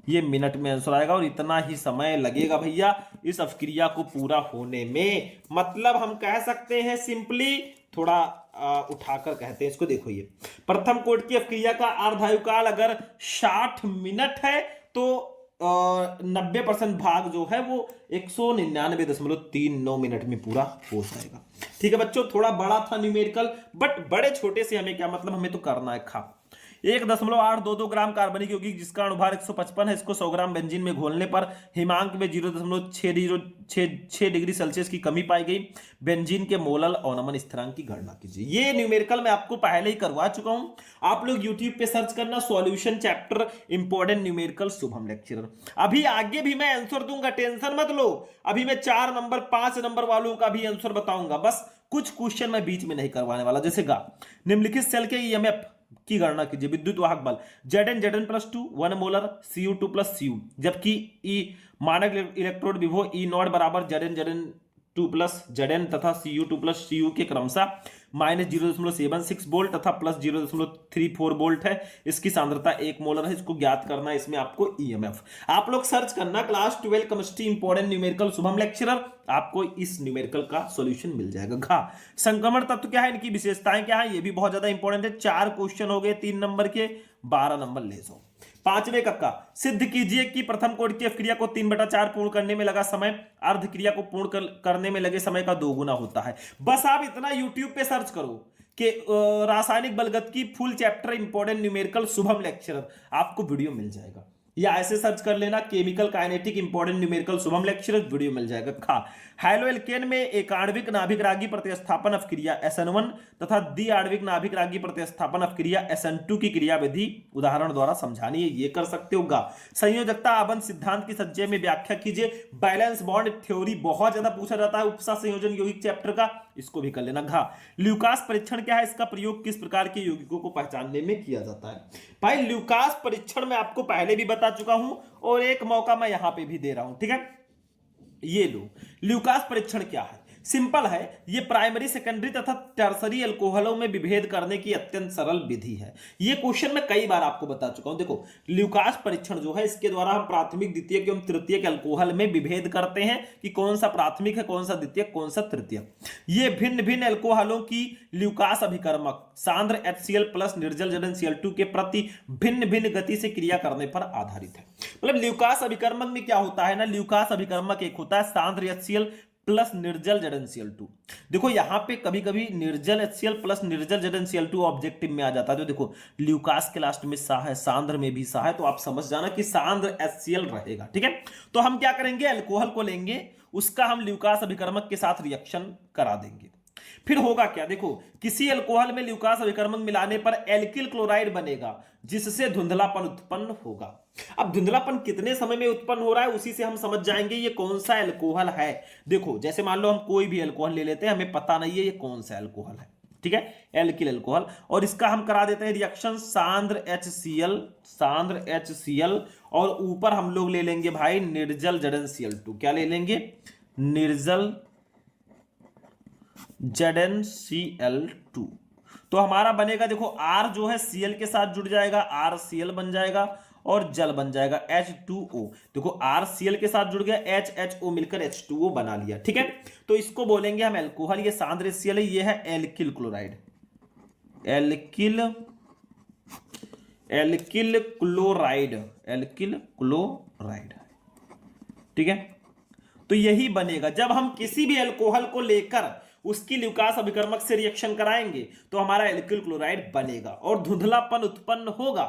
ये मिनट में आंसर आएगा और इतना ही समय लगेगा भैया इस अवक्रिया को पूरा होने में। मतलब हम कह सकते हैं सिंपली, थोड़ा उठाकर कहते हैं इसको। देखो ये प्रथम कोटि की अवक्रिया का अर्धायुकाल अगर 60 मिनट है तो 90% भाग जो है वो 199.39 मिनट में पूरा हो जाएगा। ठीक है बच्चों, थोड़ा बड़ा था न्यूमेरिकल, बट बड़े छोटे से हमें क्या मतलब, हमें तो करना है। खा 1.822 ग्राम कार्बनिक यौगिक जिसका अणुभार 155 है, इसको 100 ग्राम बेंजीन में घोलने पर हिमांक में 0.6 डिग्री सेल्सियस की कमी पाई गई। बेंजीन के मोलल अवनमन स्थिरांक की गणना कीजिए। ये न्यूमेरिकल मैं आपको पहले ही करवा चुका हूं, आप लोग यूट्यूब पे सर्च करना solution chapter important numerical Shubham lecturer. अभी आगे भी मैं आंसर दूंगा, टेंशन मत लो। अभी मैं 4 नंबर 5 नंबर वालों का भी आंसर बताऊंगा, बस कुछ क्वेश्चन मैं बीच में नहीं करवाने वाला। जैसे निम्नलिखित सेल के ईएमएफ की गणना कीजिए। विद्युत वाहक बल Zn plus 2 1 molar Cu2 plus Cu, जबकि ई मानक इलेक्ट्रोड विभव ई नॉट बराबर Zn2 प्लस Zn तथा Cu2 प्लस Cu के क्रमशः -0.76 वोल्ट तथा प्लस 0.34 वोल्ट है। इसकी सांद्रता 1 मोलर है। इसको ज्ञात करना है, इसमें आपको ईएमएफ। आप लोग सर्च करना class 12 chemistry important numerical Shubham lecturer, आपको इस न्यूमेरिकल का सॉल्यूशन मिल जाएगा। घा संक्रमण तत्व क्या है, इनकी विशेषताएं क्या है, ये भी बहुत ज्यादा इंपॉर्टेंट है। 4 क्वेश्चन हो गए 3 नंबर के, 12 नंबर ले जाओ। 5वें कक्का सिद्ध कीजिए कि प्रथम कोटि की अवक्रिया को 3/4 पूर्ण करने में लगा समय अर्ध क्रिया को पूर्ण करने में लगे समय का 2 गुना होता है। बस आप इतना यूट्यूब पे सर्च करो कि रासायनिक बलगत की full chapter important numerical Shubham lecturer, आपको वीडियो मिल जाएगा। या ऐसे सर्च कर लेना chemical kinetic important numerical Shubham lecturer, video मिल जाएगा। खा हैलो एल्केन में एक आणविक नाभिक रागी प्रतिस्थापन अवक्रिया SN1 तथा द्वि आणविक नाभिक रागी प्रतिस्थापन अवक्रिया SN2 की क्रिया विधि उदाहरण द्वारा समझानी है, ये कर सकते होगा। संयोजकता आबंध सिद्धांत की संचय में व्याख्या कीजिए। बैलेंस बॉन्ड थ्योरी बहुत ज्यादा पूछा जाता है उपसा संयोजन यौगिक चैप्टर का, इसको भी कर लेना। घा ल्यूकास परीक्षण क्या है, इसका प्रयोग किस प्रकार के यौगिकों को पहचानने में किया जाता है। भाई ल्यूकास परीक्षण मैं आपको पहले भी बता चुका हूं और एक मौका मैं यहां पे भी दे रहा हूं। ठीक है, ये लो ल्यूकास परीक्षण क्या है, सिंपल है। ये प्राइमरी सेकेंडरी तथा टर्सरी अल्कोहलों में विभेद करने की अत्यंत सरल विधि है। ये क्वेश्चन मैं कई बार आपको बता चुका हूं। देखो ल्यूकास परीक्षण जो है इसके द्वारा हम प्राथमिक द्वितीयक एवं तृतीयक अल्कोहल में विभेद करते हैं कि कौन सा प्राथमिक है, कौन सा द्वितीयक, कौन सा तृतीयक। ये भिन्न भिन्न अल्कोहलों की ल्यूकास अभिकर्मक सांद्र HCl प्लस निर्जल ZnCl2 के प्रति भिन्न भिन्न गति से क्रिया करने पर आधारित है। मतलब ल्यूकास अभिकर्मक में क्या होता है ना, ल्यूकास अभिकर्मक एक होता है सांद्र HCl प्लस निर्जल ZnCl2। देखो यहां पे कभी कभी निर्जल HCl प्लस निर्जल ZnCl2 ऑब्जेक्टिव में आ जाता है। तो देखो ल्यूकास के लास्ट में सा है, सांद्र में भी सा है, तो आप समझ जाना कि सांद्र HCl रहेगा। ठीक है, तो हम क्या करेंगे, अल्कोहल को लेंगे, उसका हम ल्यूकास अभिकर्मक के साथ रिएक्शन करा देंगे। फिर होगा क्या, देखो किसी अल्कोहल में ल्यूकास अभिकर्मक मिलाने पर एल्किल क्लोराइड बनेगा जिससे धुंधलापन उत्पन्न होगा। अब धुंधलापन कितने समय में उत्पन्न हो रहा है उसी से हम समझ जाएंगे ये कौन सा अल्कोहल है। देखो जैसे मान लो हम कोई भी अल्कोहल ले लेते हैं, हमें पता नहीं है ये कौन सा अल्कोहल है। ठीक है, एल्किल अल्कोहल, और इसका हम करा देते हैं रिएक्शन सांद्र HCl और ऊपर हम लोग ले लेंगे भाई निर्जल ZnCl2। क्या ले लेंगे, निर्जल ZnCl2। तो हमारा बनेगा, देखो R जो है Cl के साथ जुड़ जाएगा, RCl बन जाएगा और जल बन जाएगा H2O। देखो RCl के साथ जुड़ गया, HHO मिलकर H2O बना लिया। ठीक है, तो इसको बोलेंगे हम अल्कोहल। ये सांद्र HCl है, ये है एल्किल क्लोराइड, एल्किल क्लोराइड। ठीक है, तो यही बनेगा। जब हम किसी भी अल्कोहल को लेकर उसकी ल्यूकास अभिकर्मक से रिएक्शन कराएंगे तो हमारा एल्किल क्लोराइड बनेगा और धुंधलापन उत्पन्न होगा।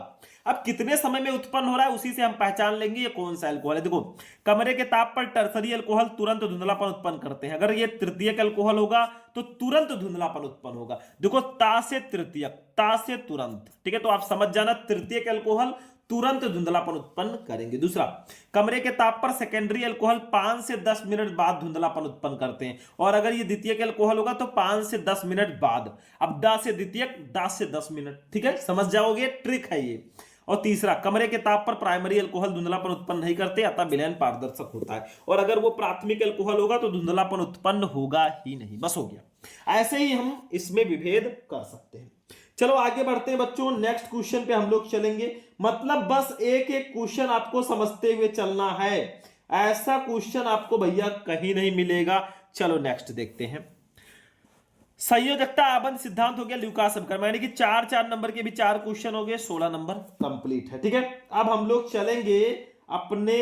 अब कितने समय में उत्पन्न हो रहा है उसी से हम पहचान लेंगे ये कौन सा अल्कोहल है। देखो, कमरे के ताप पर टर्सरी अल्कोहल तुरंत धुंधलापन उत्पन्न करते हैं। अगर ये तृतीयक अल्कोहल होगा तो तुरंत धुंधलापन उत्पन्न होगा। देखो, ता से तृतीयक, ता से तुरंत, ठीक है, तो आप समझ जाना तृतीयक अल्कोहल तुरंत धुंधलापन उत्पन्न करेंगे। दूसरा, कमरे के ताप पर सेकेंडरी अल्कोहल 5 से 10 मिनट बाद धुंधलापन उत्पन्न करते हैं, और अगर ये द्वितीयक अल्कोहल होगा तो 5 से 10 मिनट बाद। अब दा से द्वितीयक, दा से 10 मिनट, ठीक है, समझ जाओगे, ट्रिक है ये। और तीसरा, कमरे के ताप पर प्राइमरी अल्कोहल धुंधलापन उत्पन्न नहीं करते, अतः विलयन पारदर्शक होता है, और अगर वो प्राथमिक अल्कोहल होगा तो धुंधलापन उत्पन्न होगा ही नहीं। बस हो गया। ऐसे ही हम इसमें विभेद कर सकते हैं। चलो आगे बढ़ते हैं बच्चों, नेक्स्ट क्वेश्चन पे हम लोग चलेंगे। मतलब बस एक एक क्वेश्चन आपको समझते हुए चलना है, ऐसा क्वेश्चन आपको भैया कहीं नहीं मिलेगा। चलो नेक्स्ट देखते हैं। संयोजकता आबंध सिद्धांत हो गया, ल्यूकास समीकरण, यानी कि 4 नंबर के भी 4 क्वेश्चन हो गए, 16 नंबर कंप्लीट है। ठीक है, अब हम लोग चलेंगे अपने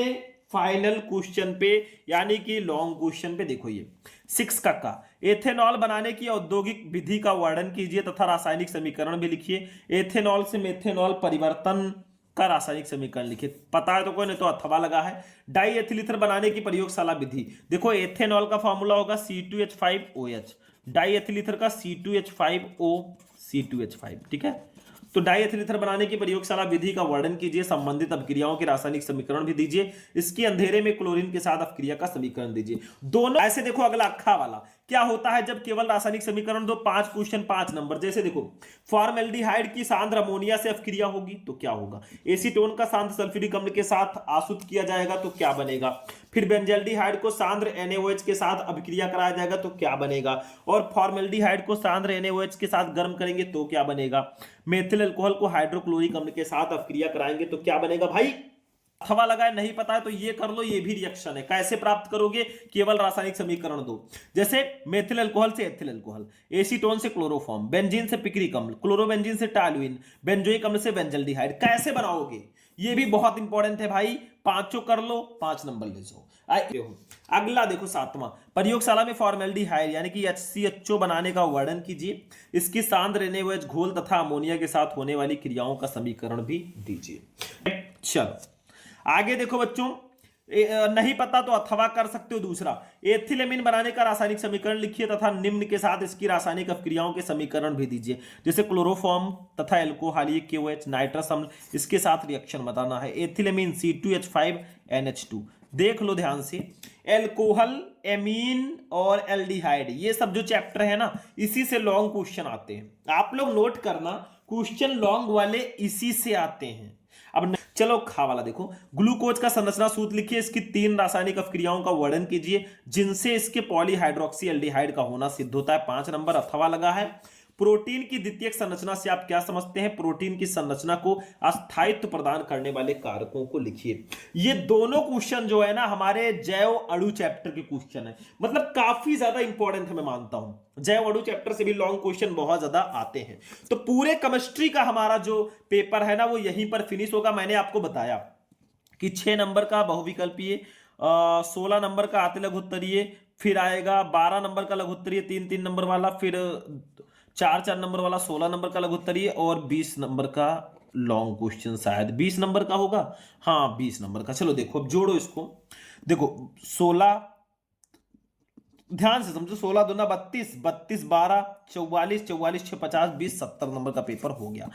फाइनल क्वेश्चन पे, यानी कि लॉन्ग क्वेश्चन पे। देखो ये 6 का एथेनॉल बनाने की औद्योगिक विधि का वर्णन कीजिए तथा रासायनिक समीकरण भी लिखिए। एथेनॉल से मेथेनॉल परिवर्तन का रासायनिक समीकरण लिखिए। पता है तो कोई, नहीं तो अथवा लगा है। डाई एथिल ईथर बनाने की प्रयोगशाला विधि। देखो, एथेनॉल का फॉर्मूला होगा C2H5OH, डाई एथिल ईथर का C2H5O C2H5, ठीक है। तो डाई एथिल ईथर बनाने की प्रयोगशाला विधि का वर्णन कीजिए, संबंधित अपक्रियाओं के रासायनिक समीकरण भी दीजिए, इसके अंधेरे में क्लोरीन के साथ अपक्रिया का समीकरण दीजिए। दोनों ऐसे। देखो अगला अक्खा वाला क्या होता है जब केवल रासायनिक समीकरण दो, 5 क्वेश्चन 5 नंबर। जैसे देखो, फॉर्मल्डिहाइड की सांद्र अमोनिया से अपक्रिया होगी तो क्या होगा, एसीटोन का सांद्र सल्फ्यूरिक अम्ल के साथ आसुत किया जाएगा तो क्या बनेगा, फिर बेंजल्डिहाइड को सांद्र NaOH के साथ अभिक्रिया कराया जाएगा तो क्या बनेगा, और फॉर्मल्डिहाइड को सांद्र NaOH के साथ गर्म करेंगे तो क्या बनेगा, मेथिल अल्कोहल को हाइड्रोक्लोरिक अम्ल के साथ अपक्रिया कराएंगे तो क्या बनेगा। भाई अथवा लगाए, नहीं पता है तो ये कर लो, ये भी रिएक्शन है। कैसे प्राप्त करोगे, केवल रासायनिक समीकरण दो। जैसे मेथिल अल्कोहल से एथिल अल्कोहल, एसीटोन से क्लोरोफॉर्म, बेंजीन से पिक्रिक अम्ल, क्लोरोबेंजीन से टॉल्यूइन, बेंजोइक अम्ल से बेंजल्डिहाइड। कैसे बनाओगे, ये भी बहुत इंपॉर्टेंट है भाई। 5 कर लो, 5 नंबर ले जाओ। अगला देखो 7वां, प्रयोगशाला में फॉर्मल्डिहाइड यानी कि HCHO बनाने का वर्णन कीजिए, इसकी सांद्र NaOH घोल तथा अमोनिया के साथ होने वाली क्रियाओं का समीकरण भी दीजिए। चलो आगे देखो बच्चों, नहीं पता तो अथवा कर सकते हो। दूसरा, एथिलेमिन बनाने का रासायनिक समीकरण लिखिए तथा निम्न के साथ इसकी रासायनिक अपक्रियाओं के समीकरण भी दीजिए, जैसे क्लोरोफॉर्म तथा एल्कोहलिक KOH, नाइट्रस अम्ल, इसके साथ रिएक्शन बताना है। Ethylamine C2H5NH2। देख लो ध्यान से, एल्कोहल, एमीन और एल्डिहाइड, ये सब जो चैप्टर है ना, इसी से लॉन्ग क्वेश्चन आते हैं। आप लोग नोट करना, क्वेश्चन लॉन्ग वाले इसी से आते हैं। अब चलो खा वाला देखो, ग्लूकोज का संरचना सूत्र लिखिए, इसकी 3 रासायनिक अपक्रियाओं का वर्णन कीजिए जिनसे इसके पॉलीहाइड्रोक्सी एल्डिहाइड का होना सिद्ध होता है। 5 नंबर अथवा लगा है। प्रोटीन की द्वितीयक संरचना से आप क्या समझते हैं, प्रोटीन की संरचना को अस्थायित्व प्रदान करने वाले कारकों को लिखिए। ये दोनों क्वेश्चन जो है ना हमारे जैव अणु चैप्टर के क्वेश्चन है, मतलब काफी ज्यादा इंपॉर्टेंट है। मैं मानता हूं जैव अणु चैप्टर से भी लॉन्ग क्वेश्चन बहुत ज्यादा आते हैं। तो पूरे केमिस्ट्री का हमारा जो पेपर है ना वो यहीं पर फिनिश होगा। मैंने आपको बताया कि 6 नंबर का बहुविकल्पीय, 16 नंबर का आते लघुत्तरीय, फिर आएगा 12 नंबर का लघुत्तरीय 3-3 नंबर वाला, फिर 4-4 नंबर वाला 16 नंबर का लघुत्तरीय, और 20 नंबर का लॉन्ग क्वेश्चन। शायद 20 नंबर का होगा, हाँ 20 नंबर का। चलो देखो अब जोड़ो इसको। देखो 16, ध्यान से समझो, 16 दूना 32, 32 12 44, 44 6 50, 20 70 नंबर का पेपर हो गया।